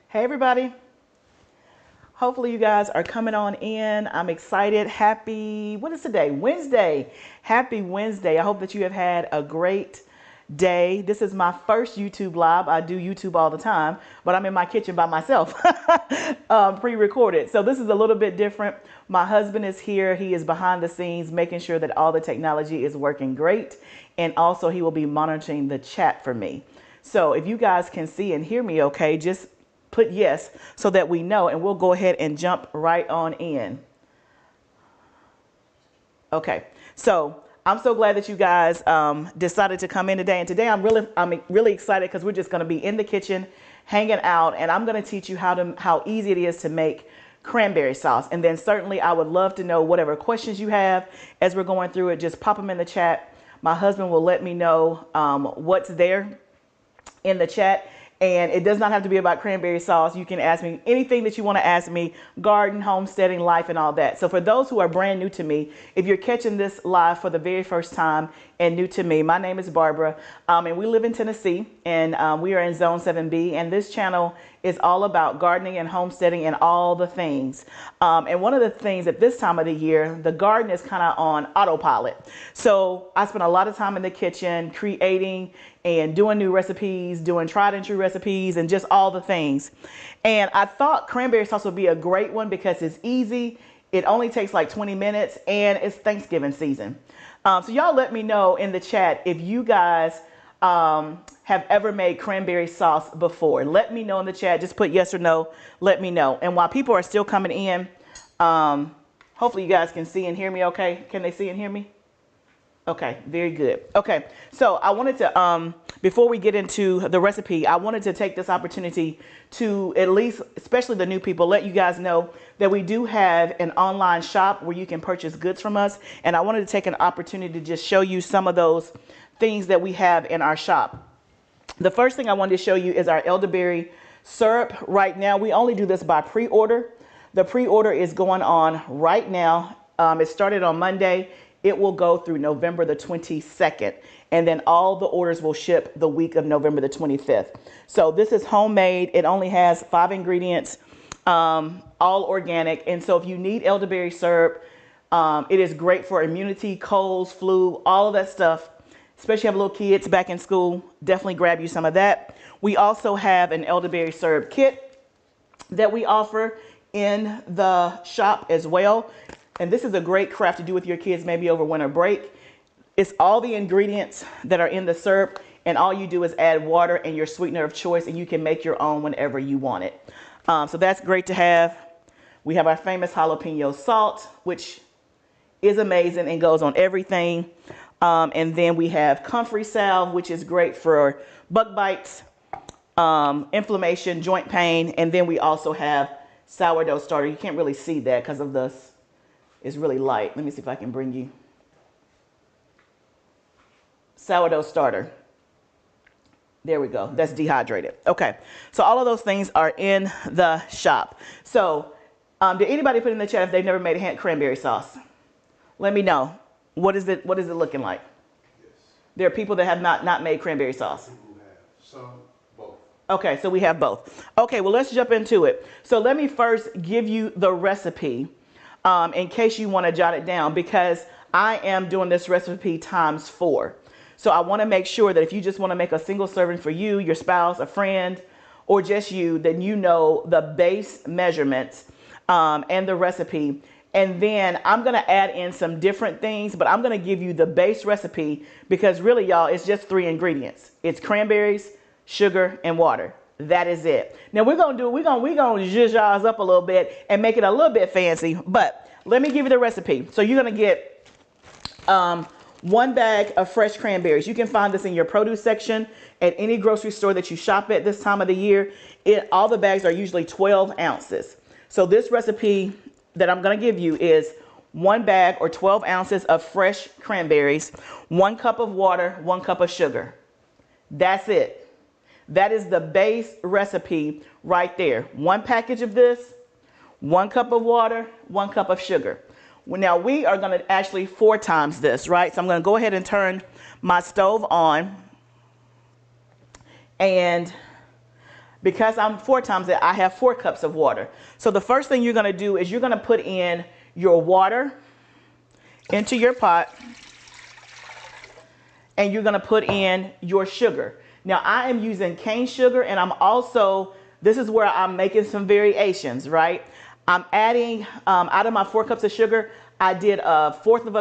Hey everybody. Hopefully you guys are coming on in. I'm excited. Happy, what is today? Wednesday. Happy Wednesday. I hope that you have had a great day. This is my first YouTube live. I do YouTube all the time, but I'm in my kitchen by myself, pre-recorded. So this is a little bit different. My husband is here. He is behind the scenes, making sure that all the technology is working great. And also he will be monitoring the chat for me. So if you guys can see and hear me okay, just put yes so that we know, and we'll go ahead and jump right on in. Okay, so I'm so glad that you guys decided to come in today. And today I'm really excited because we're just going to be in the kitchen hanging out, and I'm going to teach you how easy it is to make cranberry sauce. And then certainly I would love to know whatever questions you have as we're going through it. Just pop them in the chat. My husband will let me know what's there in the chat. And it does not have to be about cranberry sauce. You can ask me anything that you want to ask me, garden, homesteading, life, and all that. So for those who are brand new to me, if you're catching this live for the very first time and new to me, my name is Barbara, and we live in Tennessee, and we are in Zone 7B, and this channel is all about gardening and homesteading and all the things. And one of the things at this time of the year, the garden is kind of on autopilot. So I spend a lot of time in the kitchen creating and doing new recipes, doing tried and true recipes, and just all the things. And I thought cranberry sauce would be a great one because it's easy. It only takes like 20 minutes and it's Thanksgiving season. So y'all let me know in the chat if you guys have ever made cranberry sauce before. Let me know in the chat. Just put yes or no. Let me know. And while people are still coming in, hopefully you guys can see and hear me okay. Can they see and hear me? Okay, very good. Okay, so I wanted to, before we get into the recipe, I wanted to take this opportunity to at least, especially the new people, let you guys know that we do have an online shop where you can purchase goods from us. And I wanted to take an opportunity to just show you some of those things that we have in our shop. The first thing I wanted to show you is our elderberry syrup. Right now, we only do this by pre-order. The pre-order is going on right now. It started on Monday. It will go through November the 22nd, and then all the orders will ship the week of November the 25th. So this is homemade. It only has 5 ingredients, all organic. And so if you need elderberry syrup, it is great for immunity, colds, flu, all of that stuff. Especially if you have little kids back in school, definitely grab you some of that. We also have an elderberry syrup kit that we offer in the shop as well. And this is a great craft to do with your kids, maybe over winter break. It's all the ingredients that are in the syrup, and all you do is add water and your sweetener of choice, and you can make your own whenever you want it. So that's great to have. We have our famous jalapeno salt, which is amazing and goes on everything. And then we have comfrey salve, which is great for bug bites, inflammation, joint pain. And then we also have sourdough starter. You can't really see that because of the... It's really light. Let me see if I can bring you sourdough starter. There we go. That's dehydrated. Okay. So all of those things are in the shop. So did anybody put in the chat if they've never made a cranberry sauce? Let me know. What is it looking like? Yes. There are people that have not made cranberry sauce. People have some, both. Okay. So we have both. Okay. Well, let's jump into it. So let me first give you the recipe. In case you want to jot it down, because I am doing this recipe times 4. So I want to make sure that if you just want to make a single serving for you, your spouse, a friend, or just you, then you know the base measurements and the recipe. And then I'm going to add in some different things, but I'm going to give you the base recipe because really, y'all, it's just 3 ingredients. It's cranberries, sugar, and water. That is it. Now we're gonna zhuzh ours up a little bit and make it a little bit fancy, but let me give you the recipe. So you're gonna get 1 bag of fresh cranberries. You can find this in your produce section at any grocery store that you shop at this time of the year. All the bags are usually 12 ounces. So this recipe that I'm gonna give you is 1 bag or 12 ounces of fresh cranberries, 1 cup of water, 1 cup of sugar. That's it. That is the base recipe right there. 1 package of this, 1 cup of water, 1 cup of sugar. Well, now we are going to actually 4 times this, right? So I'm going to go ahead and turn my stove on. And Because I'm 4 times it, I have 4 cups of water. So the first thing you're going to do is you're going to put in your water into your pot, and you're going to put in your sugar. Now I am using cane sugar, and I'm also, this is where I'm making some variations, right? I'm adding, out of my 4 cups of sugar, I did a half of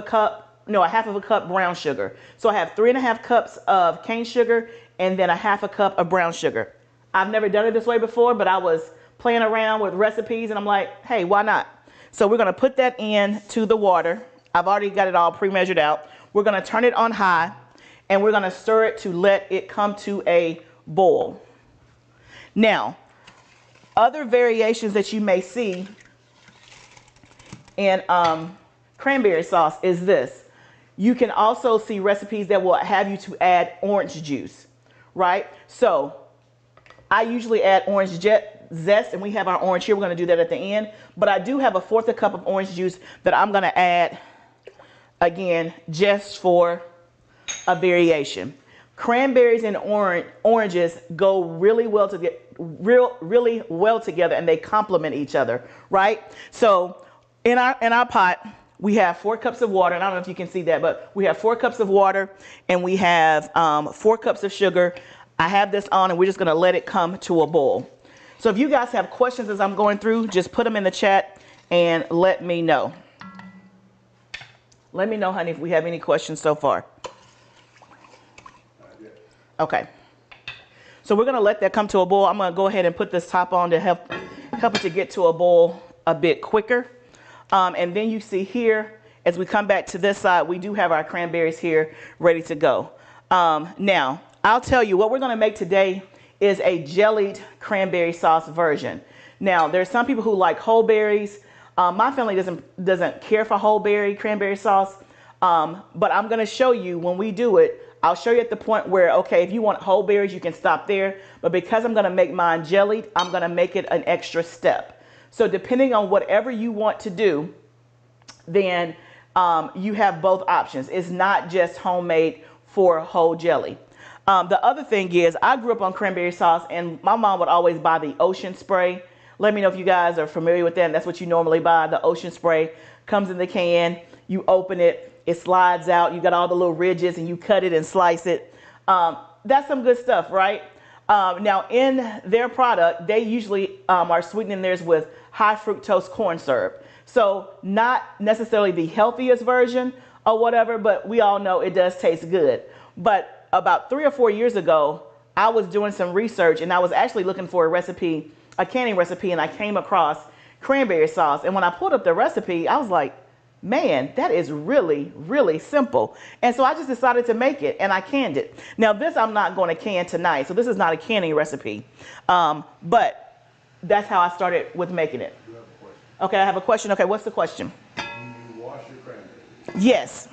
a cup brown sugar. So I have 3.5 cups of cane sugar and then a half a cup of brown sugar. I've never done it this way before, but I was playing around with recipes and I'm like, hey, why not? So we're going to put that in to the water. I've already got it all pre-measured out. We're going to turn it on high and we're going to stir it to let it come to a boil. Now, other variations that you may see in cranberry sauce is this. You can also see recipes that will have you to add orange juice, right? So I usually add orange zest, and we have our orange here. We're going to do that at the end. But I do have 1/4 cup of orange juice that I'm going to add, again, just for a variation. Cranberries and oranges go really well together, really well together, and they complement each other, right? So in our pot, we have 4 cups of water, and I don't know if you can see that, but we have 4 cups of water, and we have 4 cups of sugar. I have this on, and we're just going to let it come to a boil. So if you guys have questions as I'm going through, just put them in the chat and let me know. Let me know, honey, if we have any questions so far. Okay. So we're going to let that come to a boil. I'm going to go ahead and put this top on to help it to get to a boil a bit quicker. And then you see here, as we come back to this side, we do have our cranberries here ready to go. Now, I'll tell you what we're going to make today is a jellied cranberry sauce version. Now, there's some people who like whole berries. My family doesn't care for whole berry cranberry sauce. But I'm going to show you when we do it. I'll show you at the point where, okay, if you want whole berries, you can stop there. But because I'm going to make mine jellied, I'm going to make it an extra step. So depending on whatever you want to do, then you have both options. It's not just homemade for whole jelly. The other thing is I grew up on cranberry sauce, and my mom would always buy the ocean spray. Let me know if you guys are familiar with that. And that's what you normally buy. The ocean spray comes in the can. You open it. It slides out. You got all the little ridges, and you cut it and slice it. That's some good stuff, right? Now, in their product, they usually are sweetening theirs with high fructose corn syrup. So not necessarily the healthiest version or whatever, but we all know it does taste good. But about 3 or 4 years ago, I was doing some research, and I was actually looking for a canning recipe, and I came across cranberry sauce. And when I pulled up the recipe, I was like, man, that is really, really simple. And so I just decided to make it, and I canned it. Now, this I'm not going to can tonight, so this is not a canning recipe. But that's how I started with making it. You have a question. Okay, I have a question. Okay, what's the question? Do you wash your cranberries? Yes.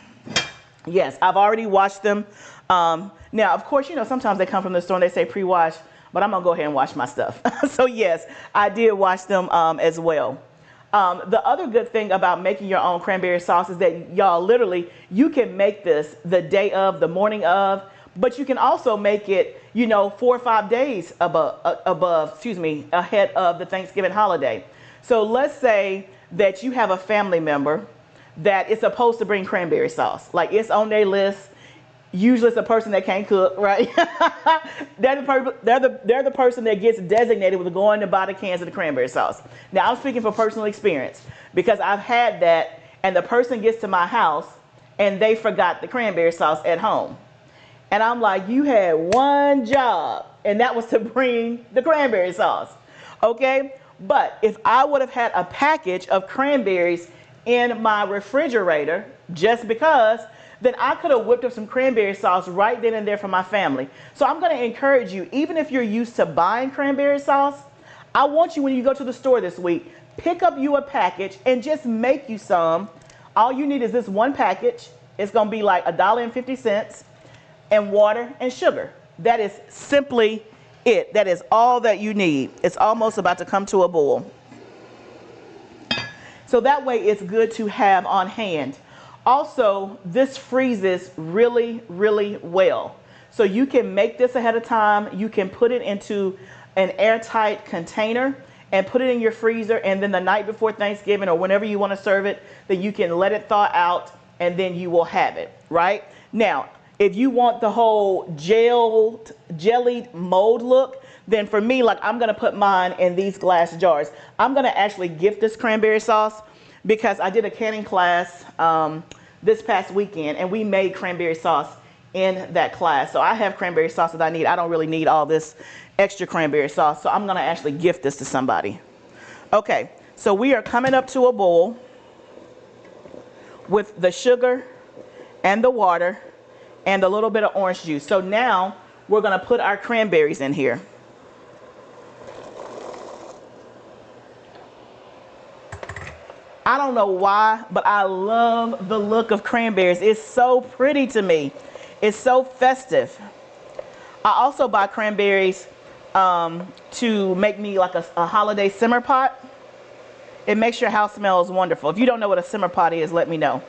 Yes, I've already washed them. Now, of course, you know, sometimes they come from the store and they say pre-wash, but I'm going to go ahead and wash my stuff. So, yes, I did wash them as well. The other good thing about making your own cranberry sauce is that y'all literally, you can make this the day of, the morning of, but you can also make it, you know, 4 or 5 days ahead of the Thanksgiving holiday. So let's say that you have a family member that is supposed to bring cranberry sauce. Like it's on their list. Usually it's a person that can't cook, right? they're the person that gets designated with going to buy the cans of the cranberry sauce. Now, I'm speaking for personal experience because I've had that, and the person gets to my house and they forgot the cranberry sauce at home. And I'm like, you had one job, and that was to bring the cranberry sauce, okay? But if I would have had a package of cranberries in my refrigerator just because, then I could have whipped up some cranberry sauce right then and there for my family. So I'm going to encourage you, even if you're used to buying cranberry sauce, I want you, when you go to the store this week, pick up you a package and just make you some. All you need is this one package. It's going to be like $1.50 and water and sugar. That is simply it. That is all that you need. It's almost about to come to a boil. So that way it's good to have on hand. Also, this freezes really, really well. So you can make this ahead of time. You can put it into an airtight container and put it in your freezer, and then the night before Thanksgiving or whenever you want to serve it, then you can let it thaw out and then you will have it, right? Now, if you want the whole jellied mold look, then for me, like, I'm gonna put mine in these glass jars. I'm gonna actually gift this cranberry sauce because I did a canning class this past weekend and we made cranberry sauce in that class. So I have cranberry sauce that I need. I don't really need all this extra cranberry sauce. So I'm gonna actually gift this to somebody. Okay, so we are coming up to a bowl with the sugar and the water and a little bit of orange juice. So now we're gonna put our cranberries in here. I don't know why, but I love the look of cranberries. It's so pretty to me. It's so festive. I also buy cranberries to make me like a holiday simmer pot. It makes your house smell wonderful. If you don't know what a simmer pot is, let me know.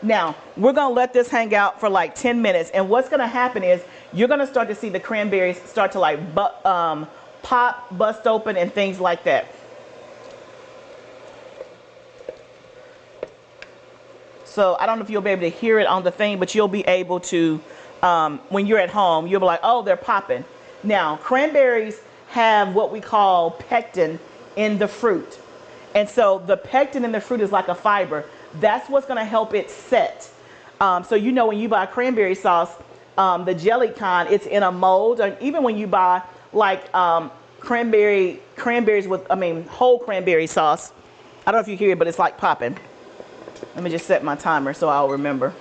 Now, we're gonna let this hang out for like 10 minutes. And what's gonna happen is you're gonna start to see the cranberries start to like pop, bust open and things like that. So I don't know if you'll be able to hear it on the thing, but you'll be able to, when you're at home, you'll be like, oh, they're popping. Now, cranberries have what we call pectin in the fruit. And so the pectin in the fruit is like a fiber. That's what's gonna help it set. So you know when you buy cranberry sauce, the jellied kind, it's in a mold. Or even when you buy like cranberries with, whole cranberry sauce. I don't know if you hear it, but it's like popping. Let me just set my timer so I'll remember.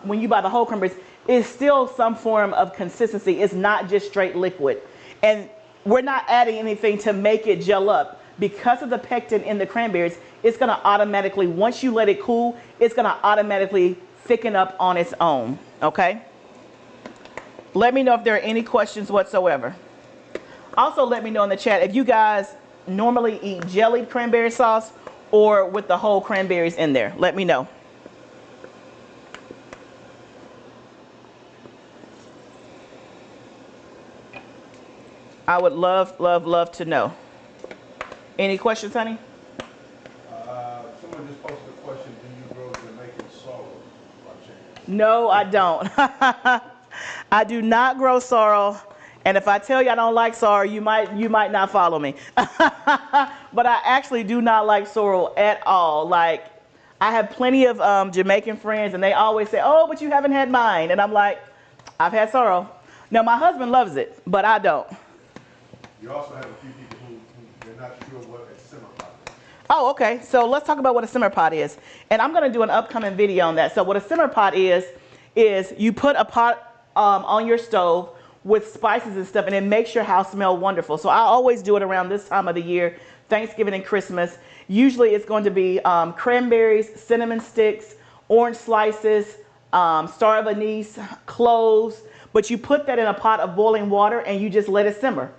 When you buy the whole cranberries, it's still some form of consistency. It's not just straight liquid. And we're not adding anything to make it gel up. Because of the pectin in the cranberries, it's gonna automatically, once you let it cool, it's gonna automatically thicken up on its own, okay? Let me know if there are any questions whatsoever. Also, let me know in the chat if you guys normally eat jellied cranberry sauce or with the whole cranberries in there. Let me know. I would love, love, love to know. Any questions, honey? Someone just posted a question, do you grow Jamaican sorrel by chance? No, I don't. I do not grow sorrel. And if I tell you I don't like sorrel, you might not follow me. But I actually do not like sorrel at all. Like, I have plenty of Jamaican friends, and they always say, oh, but you haven't had mine. And I'm like, I've had sorrel. Now, my husband loves it, but I don't. You also have a few people who they're not sure what a simmer pot is. Oh, okay. So let's talk about what a simmer pot is. And I'm going to do an upcoming video on that. So what a simmer pot is you put a pot on your stove with spices and stuff, and it makes your house smell wonderful. So I always do it around this time of the year, Thanksgiving and Christmas. Usually it's going to be cranberries, cinnamon sticks, orange slices, star of anise, cloves, but you put that in a pot of boiling water and you just let it simmer.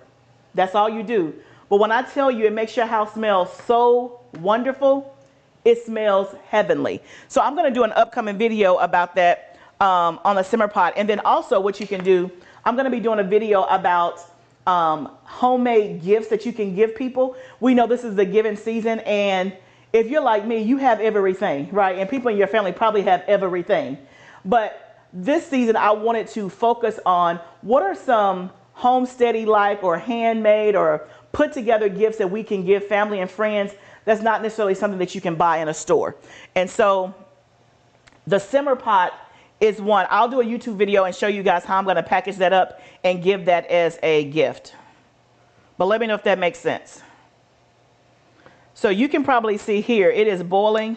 That's all you do. But when I tell you it makes your house smell so wonderful, it smells heavenly. So I'm going to do an upcoming video about that on the simmer pot. And then also what you can do, I'm going to be doing a video about homemade gifts that you can give people. We know this is the giving season, and if you're like me, you have everything, right? And people in your family probably have everything. But this season, I wanted to focus on what are some homesteady-like or handmade or put together gifts that we can give family and friends that's not necessarily something that you can buy in a store. And so the simmer pot is one. I'll do a YouTube video and show you guys how I'm going to package that up and give that as a gift. But let me know if that makes sense. So you can probably see here, it is boiling.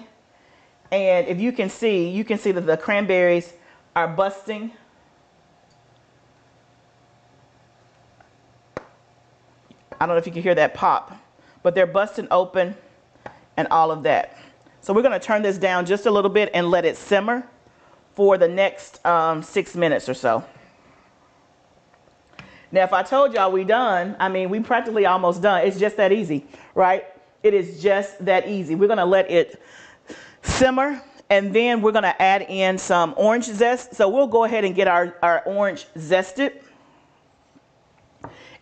And if you can see that the cranberries are busting. I don't know if you can hear that pop, but they're busting open and all of that. So we're going to turn this down just a little bit and let it simmer for the next 6 minutes or so. Now, if I told y'all we done, I mean, we practically almost done. It's just that easy, right? It is just that easy. We're going to let it simmer And then we're going to add in some orange zest. So we'll go ahead and get our orange zested.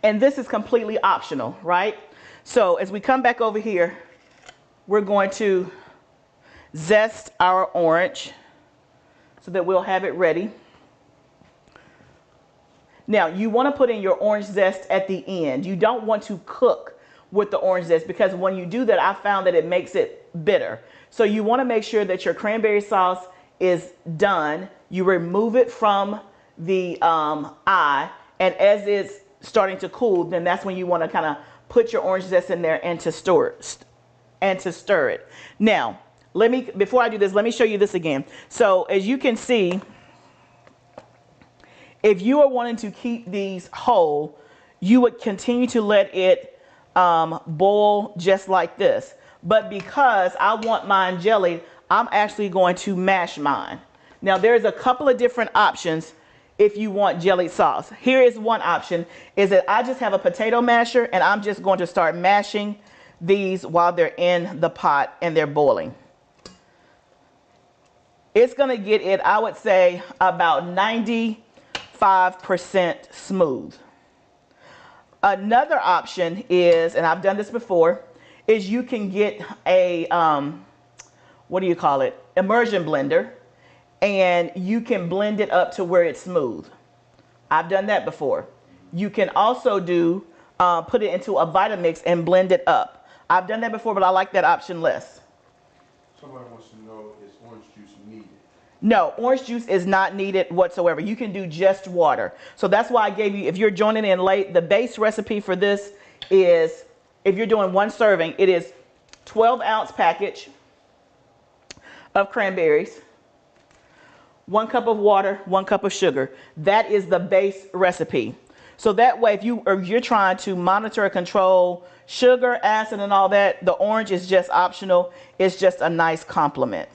And this is completely optional, right? So as we come back over here, we're going to zest our orange so that we'll have it ready. Now, you want to put in your orange zest at the end. You don't want to cook with the orange zest, because when you do that, I found that it makes it bitter. So you want to make sure that your cranberry sauce is done. You remove it from the eye, and as it's starting to cool, then that's when you want to kind of put your orange zest in there and to stir it. Now, before I do this, let me show you this again. So as you can see, if you are wanting to keep these whole, you would continue to let it boil just like this. But because I want mine jellied, I'm actually going to mash mine. Now there's a couple of different options if you want jellied sauce. Here is one option, is that I just have a potato masher and I'm just going to start mashing these while they're in the pot and they're boiling. It's going to get it, I would say, about 95% smooth. Another option is, and I've done this before, is you can get a, immersion blender, and you can blend it up to where it's smooth. I've done that before. You can also do, put it into a Vitamix and blend it up. I've done that before, but I like that option less. Somebody wants to know, is orange juice needed? No, orange juice is not needed whatsoever. You can do just water. So that's why I gave you, if you're joining in late, the base recipe for this is, if you're doing one serving, it is 12-ounce package of cranberries, 1 cup of water, 1 cup of sugar. That is the base recipe. So that way, if you're trying to monitor and control sugar, acid, and all that, the orange is just optional. It's just a nice complement.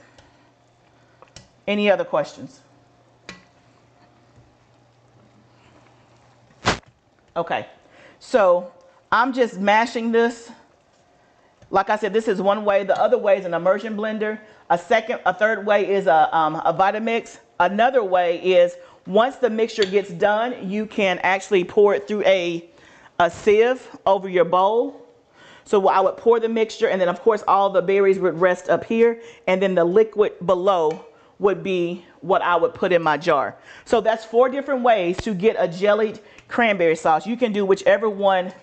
Any other questions? Okay, so I'm just mashing this. Like I said, this is one way. The other way is an immersion blender. A third way is a Vitamix. Another way is, once the mixture gets done, you can actually pour it through a sieve over your bowl. So I would pour the mixture, and then of course all the berries would rest up here, and then the liquid below would be what I would put in my jar. So that's 4 different ways to get a jellied cranberry sauce. You can do whichever one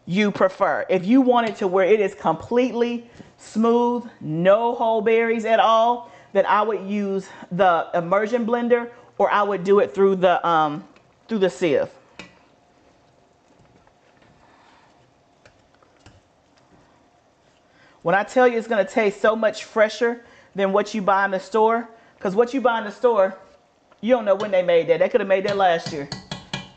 you prefer. If you want it to where it is completely smooth, no whole berries at all, then I would use the immersion blender, or I would do it through the sieve. When I tell you it's going to taste so much fresher than what you buy in the store, because what you buy in the store, you don't know when they made that. They could have made that last year.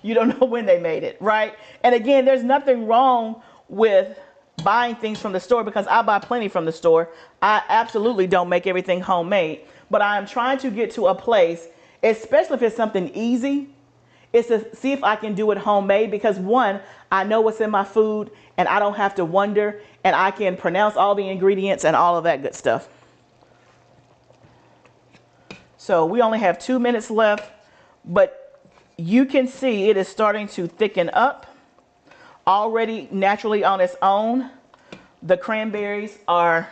You don't know when they made it, right? And again, there's nothing wrong with buying things from the store, because I buy plenty from the store. I absolutely don't make everything homemade, but I am trying to get to a place, especially if it's something easy, is to see if I can do it homemade, because one, I know what's in my food and I don't have to wonder, and I can pronounce all the ingredients and all of that good stuff. So we only have 2 minutes left, but you can see it is starting to thicken up already naturally on its own. The cranberries are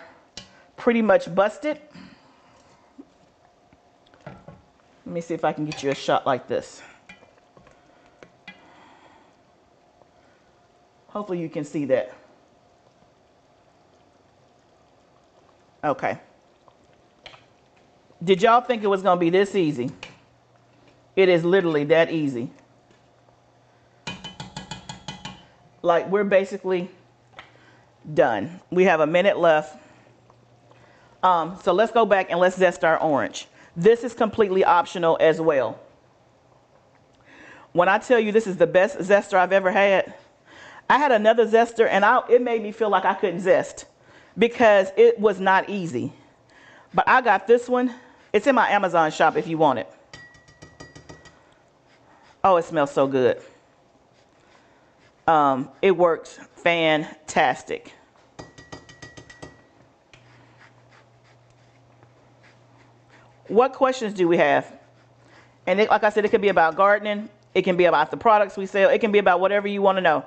pretty much busted. Let me see if I can get you a shot like this. Hopefully you can see that. Okay. Did y'all think it was going to be this easy? It is literally that easy. Like, we're basically done. We have a minute left. So let's go back and let's zest our orange. This is completely optional as well. When I tell you this is the best zester I've ever had, I had another zester and it made me feel like I couldn't zest because it was not easy. But I got this one. It's in my Amazon shop if you want it. Oh, it smells so good. It works fantastic. What questions do we have? And like I said, it could be about gardening. It can be about the products we sell. It can be about whatever you want to know.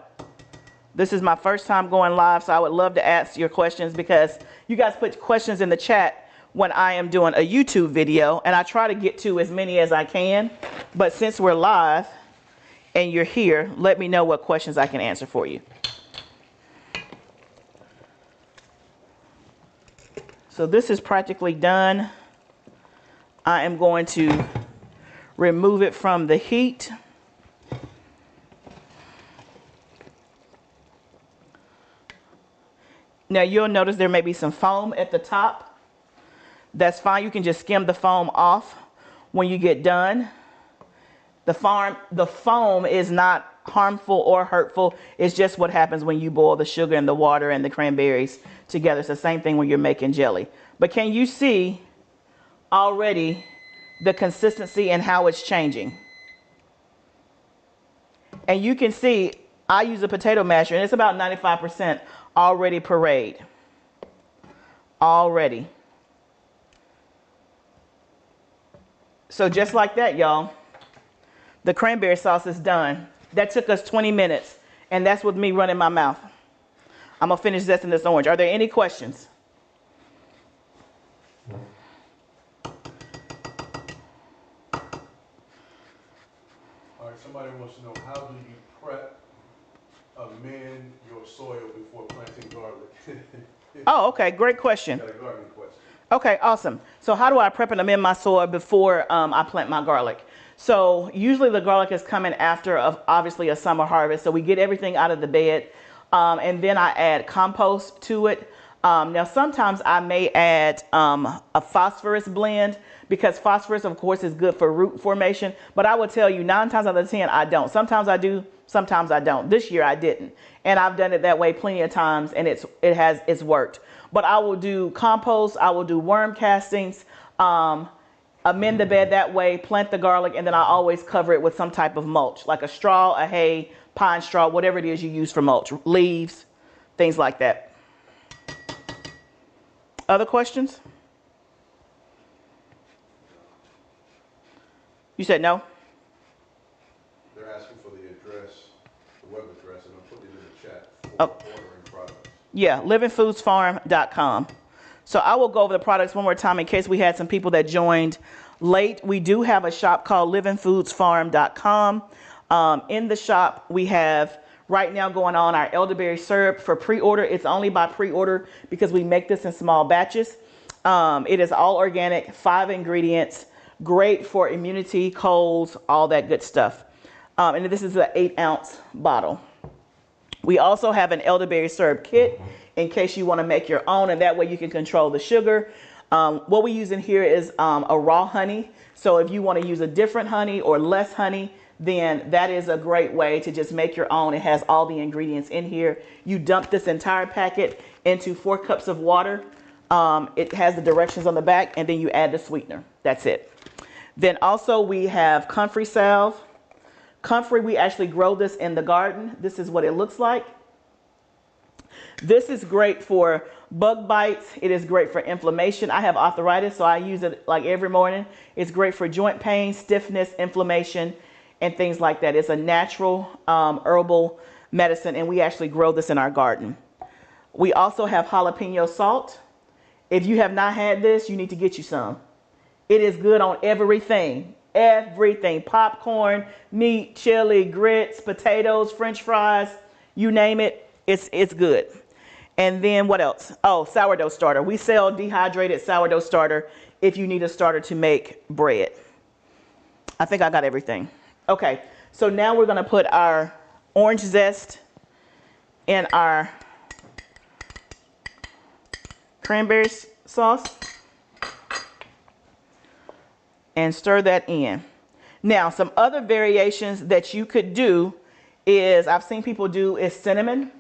This is my first time going live, so I would love to ask your questions because you guys put questions in the chat when I am doing a YouTube video, and I try to get to as many as I can. But since we're live and you're here, let me know what questions I can answer for you. So this is practically done. I am going to remove it from the heat. Now you'll notice there may be some foam at the top. That's fine. You can just skim the foam off when you get done. The foam is not harmful or hurtful. It's just what happens when you boil the sugar and the water and the cranberries together. It's the same thing when you're making jelly. But can you see already the consistency and how it's changing? And you can see I use a potato masher and it's about 95% already pureed. Already. So just like that, y'all, the cranberry sauce is done. That took us 20 minutes, and that's with me running my mouth. I'm gonna finish zesting this orange. Are there any questions? All right, somebody wants to know, how do you prep, amend your soil before planting garlic? Oh, okay, great question. Got a gardening question. Okay, awesome. So how do I prep and amend my soil before I plant my garlic? So usually the garlic is coming after obviously a summer harvest. So we get everything out of the bed, and then I add compost to it. Now sometimes I may add a phosphorus blend, because phosphorus of course is good for root formation, but I will tell you 9 times out of 10 I don't. Sometimes I do, sometimes I don't. This year I didn't, and I've done it that way plenty of times, and it's worked. But I will do compost, I will do worm castings, amend the bed that way, plant the garlic, and then I always cover it with some type of mulch, like a straw, a hay, pine straw, whatever it is you use for mulch, leaves, things like that. Other questions? You said no? They're asking for the address, the web address, and I'm putting it in the chat for ordering products. Yeah, livingfoodsfarm.com. So I will go over the products one more time in case we had some people that joined late. We do have a shop called livingfoodsfarm.com. In the shop, we have right now going on our elderberry syrup for pre-order. It's only by pre-order because we make this in small batches. It is all organic, 5 ingredients, great for immunity, colds, all that good stuff. And this is an 8-ounce bottle. We also have an elderberry syrup kit in case you want to make your own, and that way you can control the sugar. What we use in here is a raw honey. So if you want to use a different honey or less honey, then that is a great way to just make your own. It has all the ingredients in here. You dump this entire packet into 4 cups of water. It has the directions on the back, and then you add the sweetener. That's it. Then also we have comfrey salve. Comfrey, we actually grow this in the garden. This is what it looks like. This is great for bug bites. It is great for inflammation. I have arthritis, so I use it like every morning. It's great for joint pain, stiffness, inflammation, and things like that. It's a natural herbal medicine, and we actually grow this in our garden. We also have jalapeno salt. If you have not had this, you need to get you some. It is good on everything. Everything. Popcorn, meat, chili, grits, potatoes, French fries, you name it, it's good. And then what else? Oh, sourdough starter. We sell dehydrated sourdough starter if you need a starter to make bread. I think I got everything. Okay, so now we're going to put our orange zest in our cranberry sauce and stir that in. Now, some other variations that you could do is, I've seen people do, is cinnamon.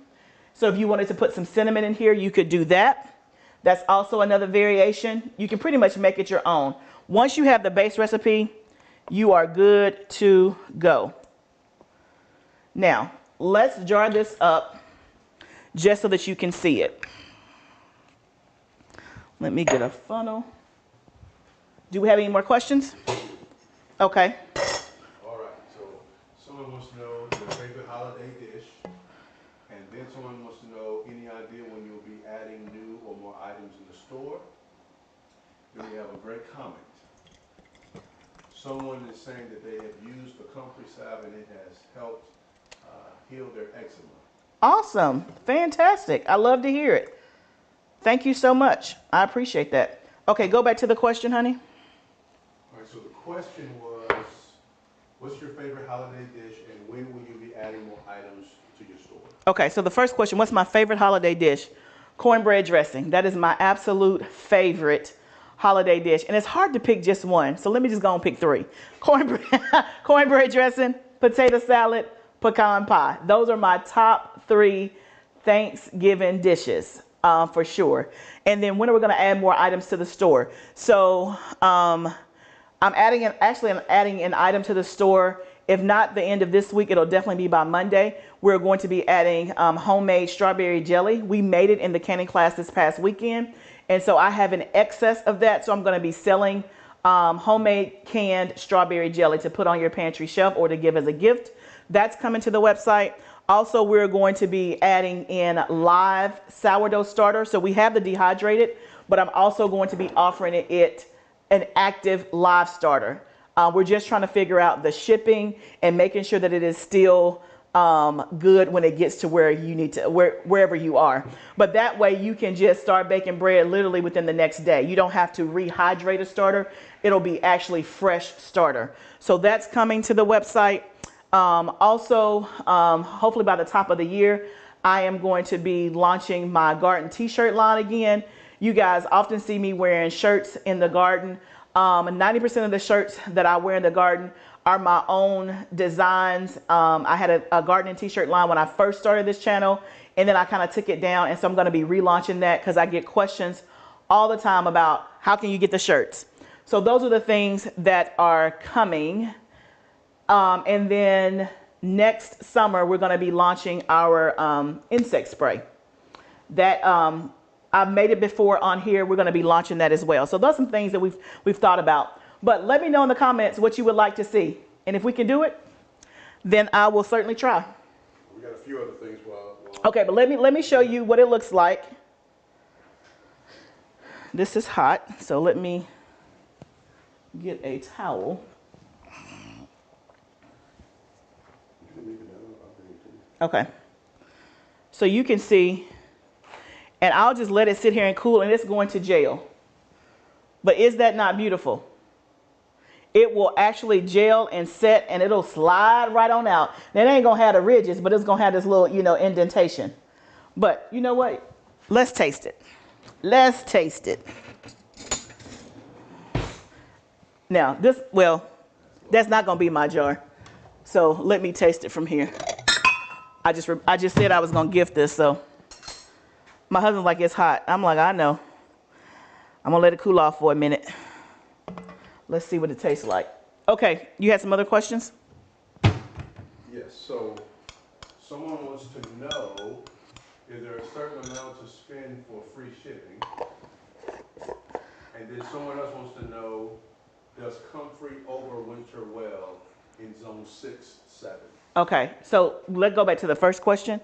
So if you wanted to put some cinnamon in here, you could do that. That's also another variation. You can pretty much make it your own. Once you have the base recipe, you are good to go. Now, let's jar this up just so that you can see it. Let me get a funnel. Do we have any more questions? Okay. All right, so someone wants to know their favorite holiday dish, and then someone wants to know any idea when you'll be adding new or more items in the store. Then we have a great comment. Someone is saying that they have used the comfrey salve and it has helped heal their eczema. Awesome. Fantastic. I love to hear it. Thank you so much. I appreciate that. Okay, go back to the question, honey. All right, so the question was, what's your favorite holiday dish and when will you be adding more items to your store? Okay, so the first question, what's my favorite holiday dish? Cornbread dressing. That is my absolute favorite holiday dish. And it's hard to pick just one. So let me just go and pick three. Cornbread dressing, potato salad, pecan pie. Those are my top three Thanksgiving dishes for sure. And then when are we going to add more items to the store? So I'm adding an item to the store. If not the end of this week, it'll definitely be by Monday. We're going to be adding homemade strawberry jelly. We made it in the canning class this past weekend. And so I have an excess of that. So I'm going to be selling homemade canned strawberry jelly to put on your pantry shelf or to give as a gift. That's coming to the website. Also, we're going to be adding in live sourdough starter. So we have the dehydrated, but I'm also going to be offering it an active live starter. We're just trying to figure out the shipping and making sure that it is still good when it gets to where you need to, wherever you are. But that way you can just start baking bread literally within the next day. You don't have to rehydrate a starter. It'll be actually fresh starter. So that's coming to the website. Hopefully by the top of the year, I am going to be launching my garden t-shirt line again. You guys often see me wearing shirts in the garden. 90% of the shirts that I wear in the garden are my own designs. I had a gardening t-shirt line when I first started this channel, and then I kind of took it down. And so I'm going to be relaunching that because I get questions all the time about how can you get the shirts. So those are the things that are coming. And then next summer, we're going to be launching our insect spray. That I've made it before on here. We're going to be launching that as well. So those are some things that we've thought about. But let me know in the comments what you would like to see. And if we can do it, then I will certainly try. We got a few other things. Okay, but let me show you what it looks like. This is hot, so let me get a towel. Okay, so you can see, and I'll just let it sit here and cool, and it's going to gel. But is that not beautiful? It will actually gel and set, and it'll slide right on out. Now, it ain't gonna have the ridges, but it's gonna have this little, indentation. But you know what? Let's taste it. Let's taste it. Now, that's not gonna be my jar. So let me taste it from here. I just said I was gonna gift this, so my husband's like, it's hot. I'm like, I know. I'm gonna let it cool off for a minute. Let's see what it tastes like. Okay, you had some other questions? Yes, so someone wants to know, is there a certain amount to spend for free shipping? And then someone else wants to know, does comfrey overwinter well in zone 6, 7? Okay, so let's go back to the first question.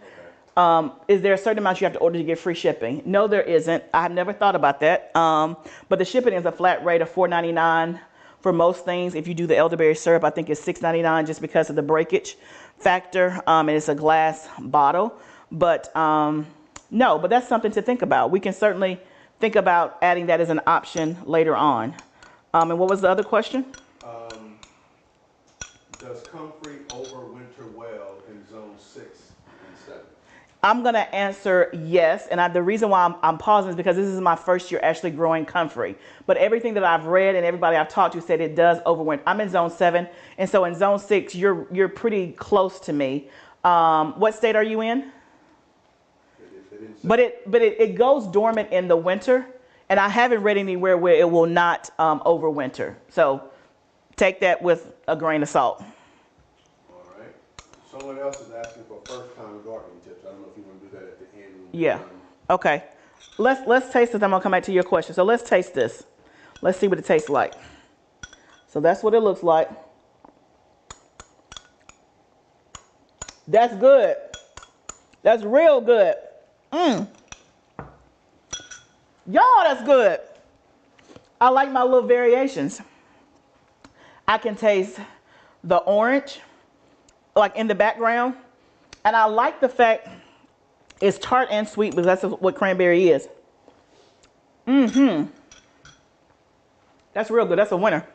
Okay. Is there a certain amount you have to order to get free shipping? No, there isn't. I've never thought about that. But the shipping is a flat rate of $4.99 for most things. If you do the elderberry syrup, I think it's $6.99 just because of the breakage factor. And it's a glass bottle. But no, but that's something to think about. We can certainly think about adding that as an option later on. And what was the other question? Does comfrey overwinter well in zone 6 and 7? I'm going to answer yes. And the reason why I'm pausing is because this is my first year actually growing comfrey. But everything that I've read and everybody I've talked to said it does overwinter. I'm in zone 7. And so in zone 6, you're pretty close to me. What state are you in? But it goes dormant in the winter. And I haven't read anywhere where it will not overwinter. So take that with a grain of salt. All right. Someone else is asking for first-time gardening tips. I don't know if you want to do that at the end. Yeah. Okay. Let's taste this. I'm gonna come back to your question. So let's taste this. Let's see what it tastes like. So that's what it looks like. That's good. That's real good. Y'all, that's good. I like my little variations. I can taste the orange, like in the background. And I like the fact it's tart and sweet because that's what cranberry is. That's real good. That's a winner.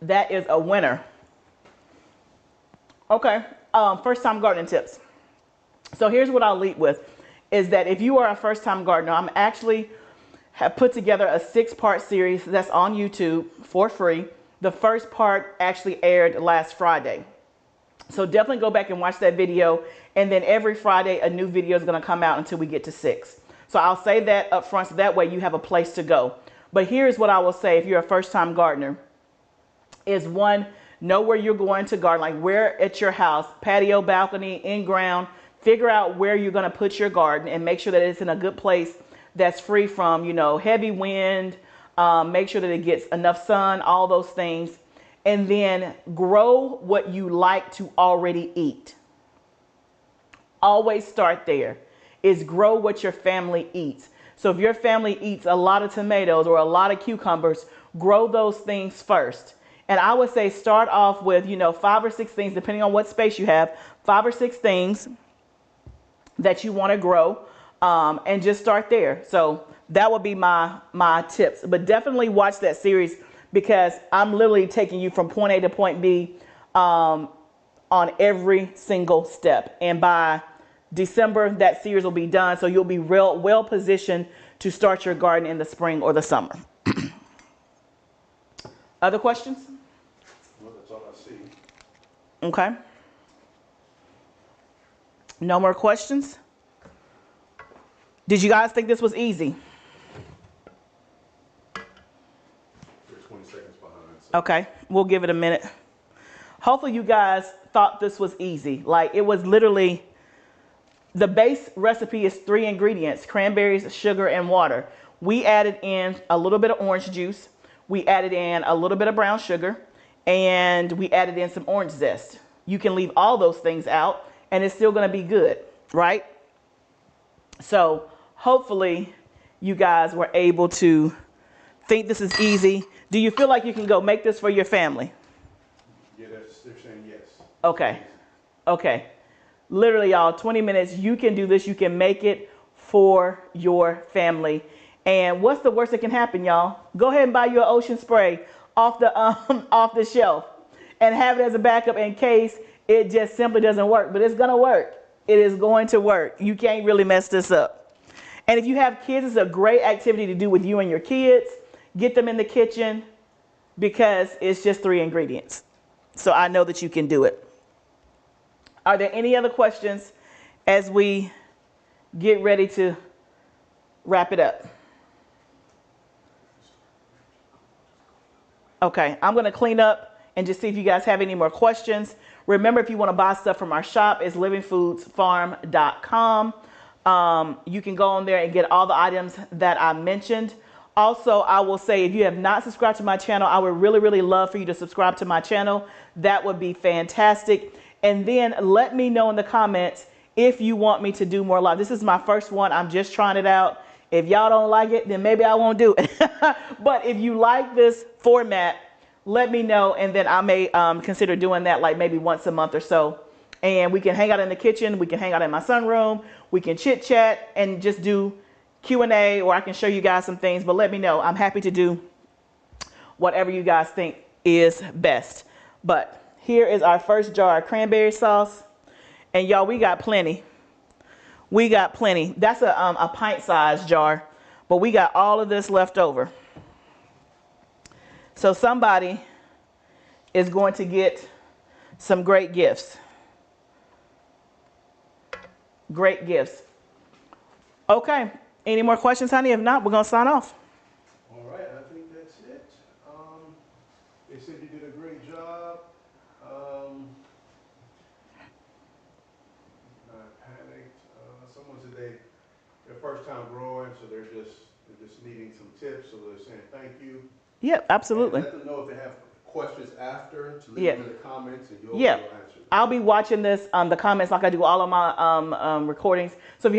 That is a winner. Okay, first time gardening tips. So here's what I'll lead with, is that if you are a first time gardener, I'm actually have put together a 6-part series that's on YouTube for free. The first part actually aired last Friday. So definitely go back and watch that video. And then every Friday, a new video is going to come out until we get to 6. So I'll say that up front so that way you have a place to go. But here's what I will say if you're a first time gardener is, one, know where you're going to garden, like where at your house, patio, balcony, in ground. Figure out where you're going to put your garden and make sure that it's in a good place that's free from, you know, heavy wind. Make sure that it gets enough sun, all those things. And then grow what you like to already eat. Always start there, is grow what your family eats. So if your family eats a lot of tomatoes or a lot of cucumbers, grow those things first. And I would say start off with, you know, 5 or 6 things, depending on what space you have, 5 or 6 things that you want to grow, and just start there. So that would be my tips. But definitely watch that series because I'm literally taking you from point A to point B on every single step. And by December, that series will be done. So you'll be well positioned to start your garden in the spring or the summer. Other questions? Well, that's all I see. Okay. No more questions? Did you guys think this was easy? You're 20 seconds behind. So. Okay, we'll give it a minute. Hopefully you guys thought this was easy. Like, it was literally, the base recipe is 3 ingredients: cranberries, sugar, and water. We added in a little bit of orange juice. We added in a little bit of brown sugar, and we added in some orange zest. You can leave all those things out and it's still going to be good, right? So hopefully you guys were able to think this is easy. Do you feel like you can go make this for your family? Yeah, they're saying yes. Okay. Okay. Literally, y'all, 20 minutes, you can do this. You can make it for your family. And what's the worst that can happen, y'all? Go ahead and buy you an ocean spray off the shelf and have it as a backup in case it just simply doesn't work. But it's going to work. It is going to work. You can't really mess this up. And if you have kids, it's a great activity to do with you and your kids. Get them in the kitchen because it's just 3 ingredients. So I know that you can do it. Are there any other questions as we get ready to wrap it up? Okay, I'm going to clean up and just see if you guys have any more questions. Remember, if you want to buy stuff from our shop, it's livingfoodsfarm.com. You can go on there and get all the items that I mentioned. Also, I will say, if you have not subscribed to my channel, I would really, really love for you to subscribe to my channel. That would be fantastic. And then let me know in the comments if you want me to do more live. This is my first one. I'm just trying it out. If y'all don't like it, then maybe I won't do it. But if you like this format, let me know, and then I may consider doing that like maybe once a month or so. And we can hang out in the kitchen. We can hang out in my sunroom. We can chit chat and just do Q&A, or I can show you guys some things. But let me know. I'm happy to do whatever you guys think is best. But here is our first jar of cranberry sauce. And y'all, we got plenty. We got plenty. That's a pint-sized jar, but we got all of this left over. So somebody is going to get some great gifts. Great gifts. Okay. Any more questions, honey? If not, we're going to sign off. All right, I think that's it. They said you did a great job. Not panicked. Someone said they're first time growing, so they're just They're just needing some tips, so they're saying thank you. Yep, absolutely. And let them know if they have questions after, to leave Yeah. them in the comments, and Yeah. you'll answer them. I'll be watching this, the comments like I do all of my recordings. So if you